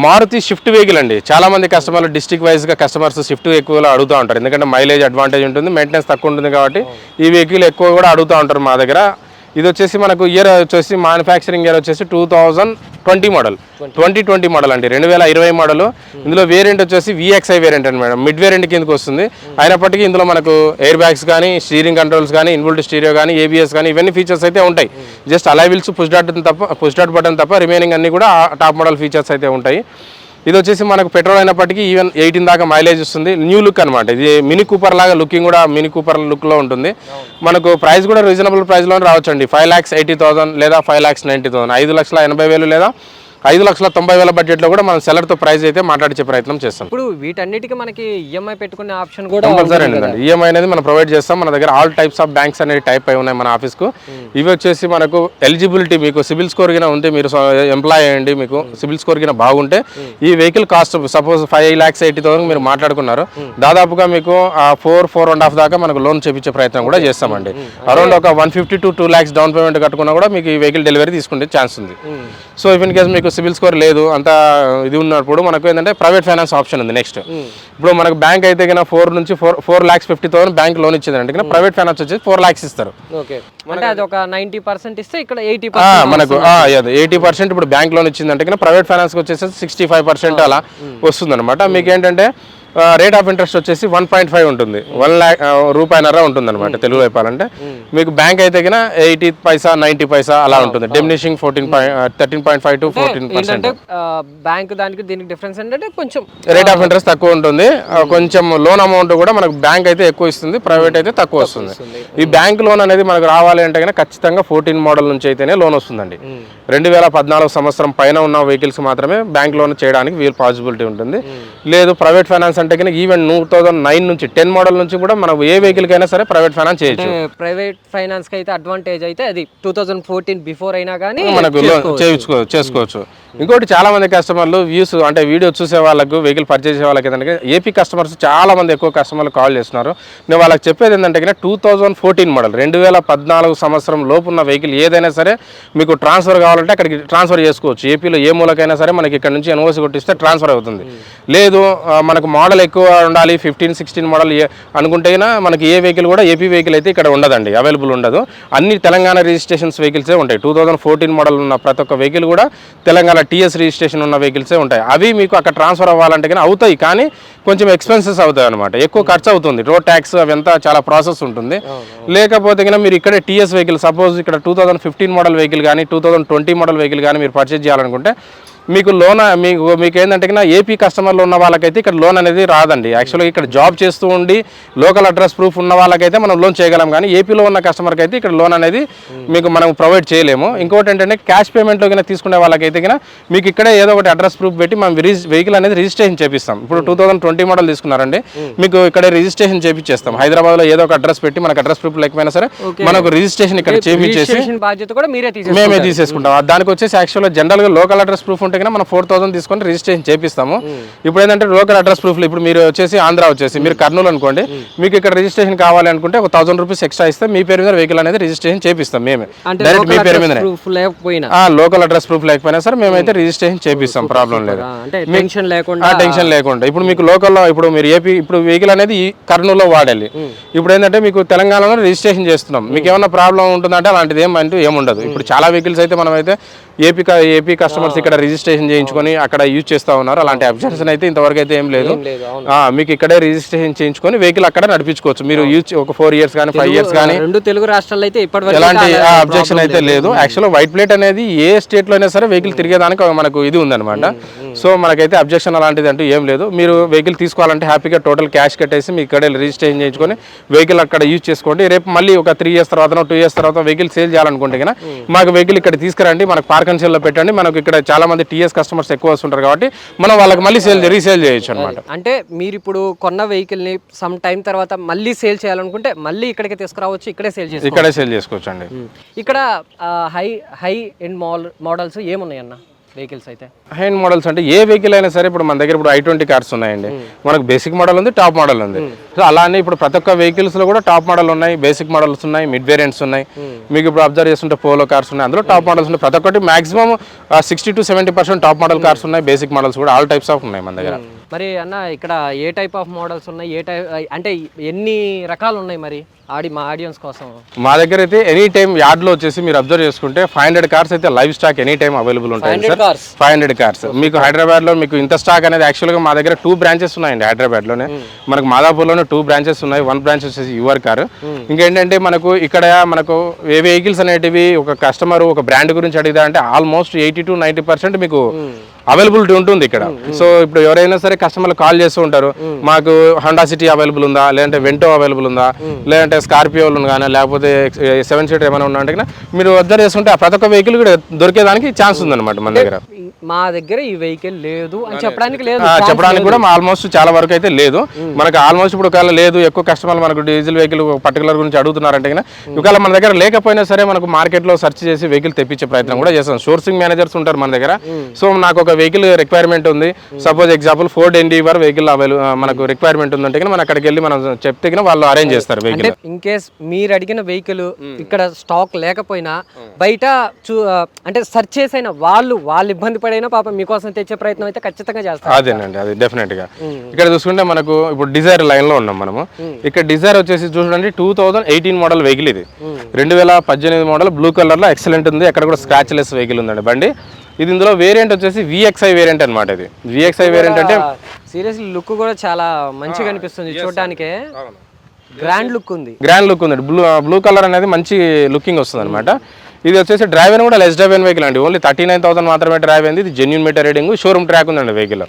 Maruti shift vehicle అండి. చాలా మంది కస్టమర్లు డిస్ట్రిక్ట్ వైజ్గా కస్టమర్స్ షిఫ్ట్ ఎక్కువగా అడుగుతూ ఉంటారు, ఎందుకంటే మైలేజ్ అడ్వాంటేజ్ ఉంటుంది, మెయింటెనెన్స్ తక్కువ ఉంటుంది కాబట్టి ఈ వెహికల్ ఎక్కువ కూడా అడుగుతూ ఉంటారు మా దగ్గర. ఇది వచ్చేసి మనకు ఇయర్ వచ్చేసి మ్యానుఫ్యాక్చరింగ్ ఇయర్ వచ్చేసి 2020 మోడల్, 2020 మోడల్ అండి, 2020 మోడల్. ఇందులో వేరియంట్ వచ్చేసి VXI వేరియంట్ అండి మేడం, మిడ్ వేరియంట్ కిందకి వస్తుంది. అయినప్పటికీ ఇందులో మనకు ఎయిర్ బ్యాగ్స్ కానీ, స్టీరింగ్ కంట్రోల్స్ కానీ, ఇన్బుల్ట్ స్టీరియో కానీ, ABS కానీ ఇవన్నీ ఫీచర్స్ అయితే ఉంటాయి. జస్ట్ అలై వీల్స్ పుష్ స్టార్ట్ బటన్ తప్ప రిమైనింగ్ అన్ని కూడా టాప్ మోడల్ ఫీచర్స్ అయితే ఉంటాయి. ఇది వచ్చేసి మనకు పెట్రోల్ అయినప్పటికీ ఈవెన్ 18 దాకా మైలేజ్ వస్తుంది. న్యూ లుక్ అనమాట, ఇది మినీ కూపర్ లాగా లుకింగ్ కూడా మినీ కూపర్ లుక్లో ఉంటుంది. మనకు ప్రైస్ కూడా రీజనబుల్ ప్రైస్లోనే రావచ్చండి. 5,80,000 లేదా 5,90,000, 5,80,000 లేదా 5,90,000 బడ్జెట్లో కూడా మనం సెల్లర్తో ప్రైస్ అయితే మాట్లాడించే ప్రయత్నం చేస్తాం. ఇప్పుడు వీటన్నిటికీ మనకి ఈఎంఐ పెట్టుకునే ఆప్షన్ కూడా కంపల్సరీ అండి. ఈఎంఐ అనేది మనం ప్రొవైడ్ చేస్తాం. మన దగ్గర ఆల్ టైప్స్ ఆఫ్ బ్యాంక్స్ అనేది టైప్ అయి ఉన్నాయి మన ఆఫీస్కు. ఇవి వచ్చేసి మనకు ఎలిజిబిలిటీ, మీకు సిబిల్ స్కోర్ గిన ఉంటే, మీరు ఎంప్లాయ్ అయ్యండి, మీకు సిబిల్ స్కోర్ గిన బాగుంటే ఈ వెహికల్ కాస్ట్ సపోజ్ 5,80,000 మీరు మాట్లాడుకున్నారు, దాదాపుగా మీకు 4.5 దాకా మనకు లోన్ చేపించే ప్రయత్నం కూడా చేస్తామండి. అరౌండ్ ఒక 150 to 2 lakhs డౌన్ పేమెంట్ కట్టుకున్నా కూడా మీకు ఈ వెహికల్ డెలివరీ తీసుకునే ఛాన్స్ ఉంది. సో ఇఫ్ ఇన్ కేసు మీకు సిబిల్ స్కోర్ లేదు అంత ఇది ఉన్నప్పుడు మనకు ఏంటంటే ప్రైవేట్ ఫైనాన్స్ ఆప్షన్ ఉంది. నెక్స్ట్ ఇప్పుడు మనకు బ్యాంక్ అయితే కన్నా 4,50,000 బ్యాంక్ లోన్ ఇచ్చిందంటే ప్రైవేట్ ఫైనాన్స్ వచ్చేసి 4 lakhs ఇస్తారు. అంటే అది ఒక 90% ఇస్తే ఇక్కడ 80% మనకు 80% ఇప్పుడు బ్యాంక్ లోన్ ఇచ్చిందంటే ప్రైవేట్ ఫైనాన్స్ వచ్చేసి 65% అలా వస్తుంది అనమాట. మీకు ఏంటంటే రేట్ ఆఫ్ ఇంట్రెస్ట్ వచ్చేసి 1.5 ఉంటుంది, 1 lakh రూపాయన్నర ఉంటుంది అనమాట తెలుగు చెప్పాలంటే. మీకు బ్యాంక్ అయితే కన్నా 80 పైసా 90 పైసా అలా ఉంటుంది. Diminishing 13.5 to 14%. బ్యాంక్ దానికి దీనికి డిఫరెన్స్ ఏంటంటే కొంచెం రేట్ ఆఫ్ ఇంట్రెస్ట్ తక్కువ ఉంటుంది, కొంచెం లోన్ అమౌంట్ కూడా మనకు బ్యాంక్ అయితే ఎక్కువ ఇస్తుంది, ప్రైవేట్ అయితే తక్కువ వస్తుంది. ఈ బ్యాంక్ లోన్ అనేది మనకు రావాలి అంటే కన్నా ఖచ్చితంగా 14 మోడల్ నుంచి అయితేనే లోన్ వస్తుందండి. 2014 సంవత్సరం పైన ఉన్న వెహికల్స్ మాత్రమే బ్యాంక్ లోన్ చేయడానికి వీలు పాసిబిలిటీ ఉంటుంది. లేదు ప్రైవేట్ ఫైనాన్స్ అంటే ఈవెన్ 2009 నుంచి 10 మోడల్ నుంచి కూడా మనం ఏ వెహికల్ కైనా సరే ప్రైవేట్ ఫైనాన్స్ చేయొచ్చు. ప్రైవేట్ ఫైనాన్స్ కి అయితే అడ్వాంటేజ్ అయితే అది 2014 బిఫోర్ అయినా కానీ మనకు చేసుకోవచ్చు. ఇంకోటి చాలా మంది కస్టమర్లు వ్యూస్ అంటే వీడియో చూసే వాళ్ళకు, వెహికల్ పర్చేస్ చేసే వాళ్ళకి ఏంటంటే ఏపీ కస్టమర్స్ చాలా మంది ఎక్కువ కస్టమర్లు కాల్ చేస్తున్నారు. నేను వాళ్ళకి చెప్పేది ఏంటంటే 2014 మోడల్ 2014 సంవత్సరం లోపు ఉన్న వెహికల్ ఏదైనా సరే మీకు ట్రాన్స్ఫర్ కావాలంటే అక్కడికి ట్రాన్స్ఫర్ చేసుకోవచ్చు. ఏపీలో ఏ మూలకైనా సరే మనకి ఇక్కడ నుంచి ఎన్ఓసి కొట్టిస్తే ట్రాన్స్ఫర్ అవుతుంది. లేదు మనకు మోడల్ ఎక్కువ ఉండాలి 15-16 మోడల్ అనుకుంటే మనకి ఏ వెహికల్ కూడా ఏపీ వెహికల్ అయితే ఇక్కడ ఉండదండి, అవైలబుల్ ఉండదు. అన్ని తెలంగాణ రిజిస్ట్రేషన్స్ వెహికల్సే ఉంటాయి. 2014 మోడల్ ఉన్న ప్రతి ఒక్క వెహికల్ కూడా తెలంగాణ TS రిజిస్ట్రేషన్ ఉన్న వెహికల్సే ఉంటాయి. అవి మీకు అక్కడ ట్రాన్స్ఫర్ అవ్వాలంటే కానీ అవుతాయి, కానీ కొంచెం ఎక్స్పెన్సెస్ అవుతాయి అనమాట, ఎక్కువ ఖర్చు అవుతుంది. రోడ్ ట్యాక్స్ అవంతా చాలా ప్రాసెస్ ఉంటుంది. లేకపోతే కన్నా మీరు ఇక్కడే TS వెహికల్ సపోజ్ ఇక్కడ 2015 మోడల్ వెహికల్ కానీ 2020 మోడల్ వెహికల్ కానీ మీరు పర్చేజ్ చేయాలనుకుంటే మీకు లోన్ మీకు ఏంటంటే ఏపీ కస్టమర్లు ఉన్న వాళ్ళకైతే ఇక్కడ లోన్ అనేది రాదండి. యాక్చువల్గా ఇక్కడ జాబ్ చేస్తూ ఉండి లోకల్ అడ్రస్ ప్రూఫ్ ఉన్న వాళ్ళకైతే మనం లోన్ చేయగలం, కానీ ఏపీలో ఉన్న కస్టమర్కి అయితే ఇక్కడ లోన్ అనేది మీకు మనం ప్రొవైడ్ చేయలేము. ఇంకోటి ఏంటంటే క్యాష్ పేమెంట్లో కన్నా తీసుకునే వాళ్ళకైతే కన్నా మీకు ఇక్కడే ఏదో ఒకటి అడ్రస్ ప్రూఫ్ పెట్టి మనం వెహికల్ అనేది రిజిస్ట్రేషన్ చేపిస్తాం. ఇప్పుడు 2020 మోడల్ తీసుకున్నారండి, మీకు ఇక్కడ రిజిస్ట్రేషన్ చేపిస్తాం. హైదరాబాద్లో ఏదో ఒక అడ్రస్ పెట్టి మనకు అడ్రస్ ప్రూఫ్ లేకపోయినా సరే మనకు రిజిస్ట్రేషన్ ఇక్కడ చేపించేసి మేమే తీసేసుకుంటాం. దానికి వచ్చేసి యాక్చువల్గా జనరల్గా లోకల్ అడ్రస్ ప్రూఫ్ మనం 4,000 తీసుకొని రిజిస్ట్రేషన్ చేపిస్తాము. ఇప్పుడు ఏంటంటే లోకల్ అడ్రస్ ప్రూఫ్ ఇప్పుడు మీరు వచ్చేసి ఆంధ్ర వచ్చేసి మీరు కర్నూలు అనుకోండి, మీకు ఇక్కడ రిజిస్ట్రేషన్ కావాలి అనుకుంటే ఒక 1,000 రూపీస్ ఎక్స్ట్రా ఇస్తే మీ పేరు మీద వెహికల్ అనేది రిజిస్ట్రేషన్ చేపిస్తాం మేమే, డైరెక్ట్ మీ పేరు మీద. లోకల్ అడ్రస్ ప్రూఫ్ లేకపోయినా సరే మేమైతే రిజిస్ట్రేషన్ చేపిస్తాం, ప్రాబ్లం లేదు, టెన్షన్ లేకుండా. ఇప్పుడు మీకు లోకల్లో ఇప్పుడు మీరు ఏపీ ఇప్పుడు వెహికల్ అనేది కర్నూలులో వాడాలి, ఇప్పుడు ఏంటంటే మీకు తెలంగాణలో రిజిస్ట్రేషన్ చేస్తున్నాం, మీకు ఏమన్నా ప్రాబ్లం ఉంటుందంటే అలాంటిది ఏముండదు. ఇప్పుడు చాలా వెహికల్స్ అయితే మనం అయితే ఏపీ కస్టమర్స్ ఇక్కడ రిజిస్ట్రేషన్ చేయించుకొని అక్కడ యూజ్ చేస్తూ ఉన్నారు. అలాంటి అబ్జెక్షన్ అయితే ఇంతవరకు అయితే ఏం లేదు. మీకు ఇక్కడే రిజిస్ట్రేషన్ చేయించుకొని వెహికల్ అక్కడ నడిపించుకోవచ్చు. మీరు యూజ్ ఒక 4 years కానీ 5 years కానీ రెండు తెలుగు రాష్ట్రాల్లో అయితే ఎలాంటి అబ్జెక్షన్ అయితే లేదు. యాక్చువల్గా వైట్ ప్లేట్ అనేది ఏ స్టేట్లో అయినా సరే వెహికల్ తిరిగేదానికి మనకు ఇది ఉందన్నమాట. సో మనకైతే అబ్జెక్షన్ అలాంటిది అంటూ ఏం లేదు. మీరు వెహికల్ తీసుకోవాలంటే హ్యాపీగా టోటల్ క్యాష్ కట్టేసి మీ ఇక్కడే రిజిస్ట్రేషన్ చేయించుకొని వెహికల్ అక్కడ యూజ్ చేసుకోండి. రేపు మళ్ళీ ఒక 3 years తర్వాత 2 years తర్వాత వెహికల్ సేల్ చేయాలనుకుంటే కన్నా మాకు వెహికల్ ఇక్కడ తీసుకురండి, మనకు పార్క్ అండ్ సేల్లో పెట్టండి. మనకు ఇక్కడ చాలా మంది TS కస్టమర్స్ ఎక్కువ వస్తుంటారు కాబట్టి మనం వాళ్ళకి మళ్ళీ రీసేల్ చేయొచ్చు అనమాట. అంటే మీరు ఇప్పుడు కొన్న వెహికల్ ని సమ్ టైం తర్వాత మళ్ళీ సేల్ చేయాలనుకుంటే మళ్ళీ ఇక్కడికి తీసుకురావచ్చు, ఇక్కడే సేల్ చేసుకోవచ్చు అండి. ఇక్కడ హై ఎండ్ మోడల్స్ ఏమున్నాయన్న? వెహికల్స్ అయితే? హైండ్ మోడల్స్ అంటే ఏ వెహికల్ అయినా సరే ఇప్పుడు మన దగ్గర ఇప్పుడు i20 కార్స్ ఉన్నాయండి, మనకు బేసిక్ మోడల్ ఉంది, టాప్ మోడల్ ఉంది. సో అలానే ఇప్పుడు ప్రతి ఒక్క వెహికల్స్ లో కూడా టాప్ మోడల్ ఉన్నాయి, బేసిక్ మోడల్స్ ఉన్నాయి, మిడ్ వేరియంట్స్ ఉన్నాయి. మీకు ఇప్పుడు అబ్జర్వ్ చేస్తుంటే పోలో కార్స్ ఉన్నాయి, అందులో టాప్ మోడల్స్ ఉన్నాయి. ప్రతి ఒక్కటి maximum 60 to 70% top model cars ఉన్నాయి, బేసిక్ మోడల్స్ కూడా ఆల్ టైప్స్ ఆఫ్ ఉన్నాయి మన దగ్గర. మరి అన్న ఇక్కడ ఏ టైప్ ఆఫ్ మోడల్స్ ఉన్నాయి, ఏ టైప్ అంటే ఎన్ని రకాలు ఉన్నాయి మరి మా ఆడియన్స్ కోసం? మా దగ్గర అయితే ఎనీ టైం యార్డ్లో వచ్చేసి మీరు అబ్జర్వ్ చేసుకుంటే 500 కార్స్ అయితే live stock any time available ఉంటాయి సార్. 500 కార్స్ మీకు హైదరాబాద్లో మీకు ఇంత స్టాక్ అనేది యాక్చువల్గా మా దగ్గర 2 బ్రాంచెస్ ఉన్నాయండి హైదరాబాద్లోనే. మనకు మాదాపూర్లోనే 2 బ్రాంచెస్ ఉన్నాయి. 1 బ్రాంచ్ వచ్చేసి యువర్ కార్. ఇంకేంటంటే మనకు ఇక్కడ మనకు ఏ వెహికల్స్ అనేటివి ఒక కస్టమర్ ఒక బ్రాండ్ గురించి అడిగితే అంటే ఆల్మోస్ట్ 80 to 90% మీకు అవైలబిలిటీ ఉంటుంది ఇక్కడ. సో ఇప్పుడు ఎవరైనా సరే కస్టమర్లు కాల్ చేస్తూ ఉంటారు, మాకు హోండా సిటీ అవైలబుల్ ఉందా, లేదంటే వెంటో అవైలబుల్ ఉందా, లేదంటే స్కార్పియోలు కానీ లేకపోతే 7 సీటర్ ఏమైనా ఉన్నా అంటే మీరు అబ్జర్వ్ చేసుకుంటే ప్రతి ఒక్క వెహికల్ కూడా దొరికేదానికి ఛాన్స్ ఉందన్నమాట మన దగ్గర. మా దగ్గర ఈ వెహికల్ లేదు అని చెప్పడానికి కూడా ఆల్మోస్ట్ చాలా వరకు అయితే లేదు మనకు. ఆల్మోస్ట్ ఇప్పుడు ఒకవేళ లేదు, ఎక్కువ కస్టమర్లు మనకు డీజిల్ వెహికల్ పర్టికులర్ గురించి అడుగుతున్నారంటే ఒకవేళ మన దగ్గర లేకపోయినా సరే మనకు మార్కెట్లో సెర్చ్ చేసి వెహికల్ తెప్పించే ప్రయత్నం కూడా చేస్తాం. సోర్సింగ్ మేనేజర్స్ ఉంటారు మన దగ్గర. సో నాకు ఒక వెహికల్ రిక్వైర్మెంట్ ఉంది, suppose example Ford Endeavor vehicle మనకు రిక్వైర్మెంట్ ఉందంటే మనం అక్కడికి వెళ్ళి మనం చెప్తే వాళ్ళు అరేంజ్ చేస్తారు వెహికల్. ఇన్ కేస్ మీరు అడిగిన వెహికల్ ఇక్కడ స్టాక్ లేకపోయినా బయట అంటే సెర్చ్ చేసైనా వాళ్ళు ఇబ్బంది పడైనా పాపం మీకోసం తెచ్చే ప్రయత్నం అయితే ఖచ్చితంగా చేస్తారు. అదేనండి, అది డెఫినెట్ గా. ఇక్కడ చూసుకుంటే మనకు ఇప్పుడు డిజైర్ లైన్ లో ఉన్నాం మనము. ఇక్కడ డిజైర్ వచ్చేసి చూడండి 2018 మోడల్ వెహికల్ ఇది. 2018 మోడల్ బ్లూ కలర్ లో ఎక్సలెంట్ ఉంది, ఎక్కడ కూడా స్క్రాచ్ లెస్ వెహికల్ ఉందండి బండి. ఇది ఇందులో వేరియంట్ వచ్చేసి VXI వేరియంట్ అనమాట. ఇది VXI వేరియంట్ అంటే సీరియస్లీ లుక్ కూడా చాలా మంచిగా అనిపిస్తుంది చూడడానికి. గ్రాండ్ లుక్ ఉంది, గ్రాండ్ లుక్ ఉంది. బ్లూ కలర్ అనేది మంచి లుకింగ్ వస్తుంది అనమాట. ఇది వచ్చేసి డ్రైవ్ అయిన కూడా లెస్ డ్రైవ్ అయిన వెహికల్ అండి. ఓన్లీ 39,000 మాత్రమే డ్రైవ్ అయింది. ఇది genuine meter reading, showroom track ఉందండి వెహికల్.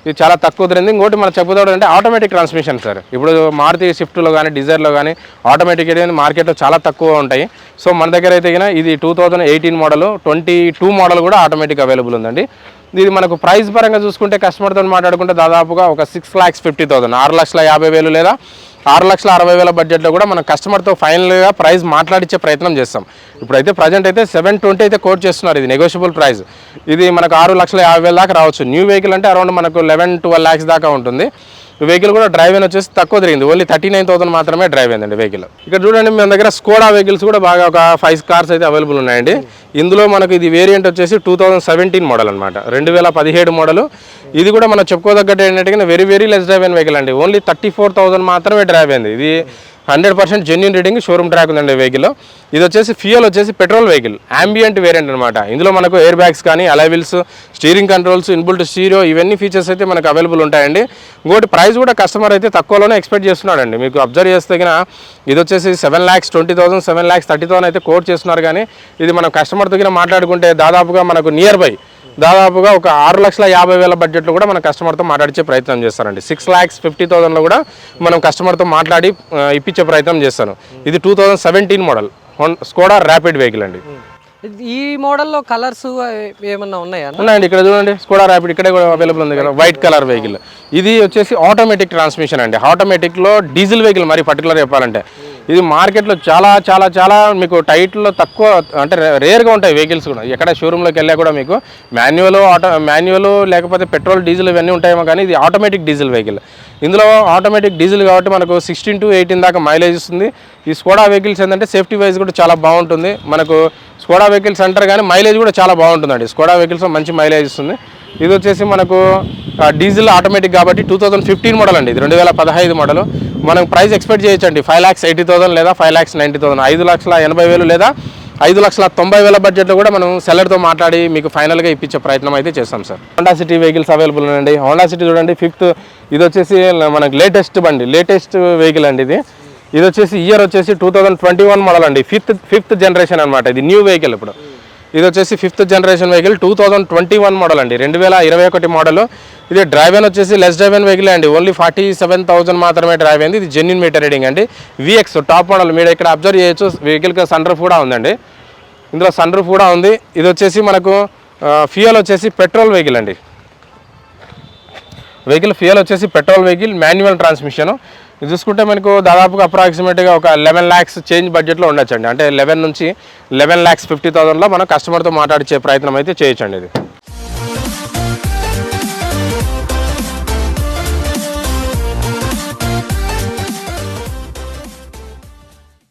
ఇది చాలా తక్కువ ధరింది. ఇంకోటి మనం చెప్పుకోవడం అంటే ఆటోమేటిక్ ట్రాన్స్మిషన్ సార్. ఇప్పుడు మారుతి స్విఫ్ట్లో కానీ డిజైర్లో కానీ ఆటోమేటిక్ అనేది మార్కెట్లో చాలా తక్కువ ఉంటాయి. సో మన దగ్గర అయితే ఇది 2018 మోడల్, 22 మోడల్ కూడా ఆటోమేటిక్ అవైలబుల్ ఉందండి. ఇది మనకు ప్రైస్ పరంగా చూసుకుంటే కస్టమర్తో మాట్లాడుకుంటే దాదాపుగా ఒక 6,50,000, 6,50,000 లేదా 6,60,000 బడ్జెట్లో కూడా మనం కస్టమర్తో ఫైనల్గా ప్రైస్ మాట్లాడించే ప్రయత్నం చేస్తాం. ఇప్పుడైతే ప్రజెంట్ అయితే 720 అయితే కోట్ చేస్తున్నారు. ఇది నెగోషియబుల్ ప్రైస్. ఇది మనకు 6,50,000 దాకా రావచ్చు. న్యూ వెహికల్ అంటే అరౌండ్ మనకు 11-12 lakhs దాకా ఉంటుంది. వెహికల్ కూడా డ్రైవ్ అయిన వచ్చేసి తక్కువ తిరిగింది, ఓన్లీ 39,000 మాత్రమే డ్రైవ్ అయిందండి వెహికల్. ఇక్కడ చూడండి మన దగ్గర స్కోడా వెహికల్స్ కూడా బాగా ఒక 5 కార్స్ అయితే అవైలబుల్ ఉన్నాయండి. ఇందులో మనకు ఇది వేరియంట్ వచ్చేసి 2017 మోడల్ అనమాట, 2017 మోడల్. ఇది కూడా మనం చెప్పుకోదగ్గట్టు ఏంటంటే వెరీ వెరీ లెస్ డ్రైవ్ అయిన వెహికల్ అండి. ఓన్లీ 34,000 మాత్రమే డ్రైవ్ అయింది. ఇది 100% జెన్యూన్ రీడింగ్, షోరూమ్ ట్రాక్ ఉందండి వెహికల్. ఇది వచ్చేసి ఫ్యూయల్ వచ్చేసి పెట్రోల్ వెహికల్, అంబియంట్ వేరియంట్ అనమాట. ఇందులో మనకు ఎయిర్ బ్యాగ్స్ కానీ, అలైవిల్స్, స్టీరింగ్ కంట్రోల్స్, ఇన్బుల్ట్ స్టీరియో, ఇవన్నీ ఫీచర్స్ అయితే మనకు అవైలబుల్ ఉంటాయండి. ఇంకోటి ప్రైస్ కూడా కస్టమర్ అయితే తక్కువలోనే ఎక్స్పెక్ట్ చేస్తున్నాడండి. మీకు అబ్జర్వ్ చేస్తే ఇది వచ్చేసి 7,20,000, 7,30,000 అయితే కోట్ చేస్తున్నారు. కానీ ఇది మనం కస్టమర్ దగ్గర మాట్లాడుకుంటే దాదాపుగా మనకు నియర్ బై దాదాపుగా ఒక 6,50,000 బడ్జెట్లో కూడా మన కస్టమర్తో మాట్లాడించే ప్రయత్నం చేస్తారండి. 6,50,000లో కూడా మనం కస్టమర్తో మాట్లాడి ఇప్పించే ప్రయత్నం చేస్తాను. ఇది 2017 మోడల్ స్కోడా ర్యాపిడ్ వెహికల్ అండి. ఈ మోడల్లో కలర్స్ ఏమన్నా ఉన్నాయా? ఉన్నాయండి. ఇక్కడ చూడండి స్కోడా ర్యాపిడ్ ఇక్కడ కూడా అవైలబుల్ ఉంది కదా, వైట్ కలర్ వెహికల్. ఇది వచ్చేసి ఆటోమేటిక్ ట్రాన్స్మిషన్ అండి. ఆటోమేటిక్లో డీజిల్ వెహికల్ మరి పర్టికులర్ చెప్పాలంటే ఇది మార్కెట్లో చాలా చాలా చాలా మీకు టైట్లో తక్కువ అంటే రేర్గా ఉంటాయి వెహికల్స్ కూడా. ఎక్కడ షోరూంలోకి వెళ్ళా కూడా మీకు మాన్యువల్ లేకపోతే పెట్రోల్, డీజిల్ ఇవన్నీ ఉంటాయేమో, కానీ ఇది ఆటోమేటిక్ డీజిల్ వెహికల్. ఇందులో ఆటోమేటిక్ డీజిల్ కాబట్టి మనకు 16 to 18 దాకా మైలేజ్ ఇస్తుంది. ఈ స్కోడా వెహికల్స్ ఏంటంటే సేఫ్టీ వైజ్ కూడా చాలా బాగుంటుంది. మనకు స్కోడా వెహికల్స్ అంటారు కానీ మైలేజ్ కూడా చాలా బాగుంటుందండి. స్కోడా వెహికల్స్ మంచి మైలేజ్ ఇస్తుంది. ఇది వచ్చేసి మనకు డీజిల్ ఆటోమేటిక్ కాబట్టి 2015 మోడల్ అండి. ఇది 2015 మోడల్. మనకు ప్రైస్ ఎక్స్పెక్ట్ చేయొచ్చండి 5,80,000 లేదా 5,90,000, 5,80,000 లేదా 5,90,000 బడ్జెట్లో కూడా మనం సెల్లర్తో మాట్లాడి మీకు ఫైనల్గా ఇప్పించే ప్రయత్నం అయితే చేస్తాం sir. Honda city vehicles available ఉన్నాయండి. హోండా సిటీ చూడండి 5th, ఇది వచ్చేసి మనకు లేటెస్ట్ బండి, లేటెస్ట్ వెహికల్ అండి. ఇది వచ్చేసి ఇయర్ వచ్చేసి 2021 మోడల్ అండి. ఫిఫ్త్ జనరేషన్ అనమాట. ఇది న్యూ వెహికల్. ఇప్పుడు ఇది వచ్చేసి 5th జనరేషన్ వెహికల్, 2021 మోడల్ అండి, 2021 మోడల్. ఇది డ్రైవ్ అయిన వచ్చేసి లెస్ డ్రైవ్ అయిన వెహికల్ అండి. ఓన్లీ 47,000 మాత్రమే డ్రైవ్ అయింది. ఇది జెన్యూన్ మీటర్ రీడింగ్ అండి. VX top model. మీరు ఇక్కడ అబ్జర్వ్ చేయొచ్చు వెహికల్కి సన్ రూఫ్ కూడా ఉందండి. ఇందులో సన్ రూఫ్ కూడా ఉంది. ఇది వచ్చేసి మనకు ఫ్యూయల్ వచ్చేసి పెట్రోల్ వెహికల్ అండి. ఫ్యూయల్ వచ్చేసి పెట్రోల్ వెహికల్, మాన్యువల్ ట్రాన్స్మిషన్. ఇది చూసుకుంటే మనకు దాదాపుగా అప్రాక్సిమేట్గా ఒక 11 lakhs చేంజ్ బడ్జెట్లో ఉండొచ్చండి. అంటే 11 నుంచి 11,50,000లో మనం కస్టమర్తో మాట్లాడించే ప్రయత్నం అయితే చేయొచ్చండి. ఇది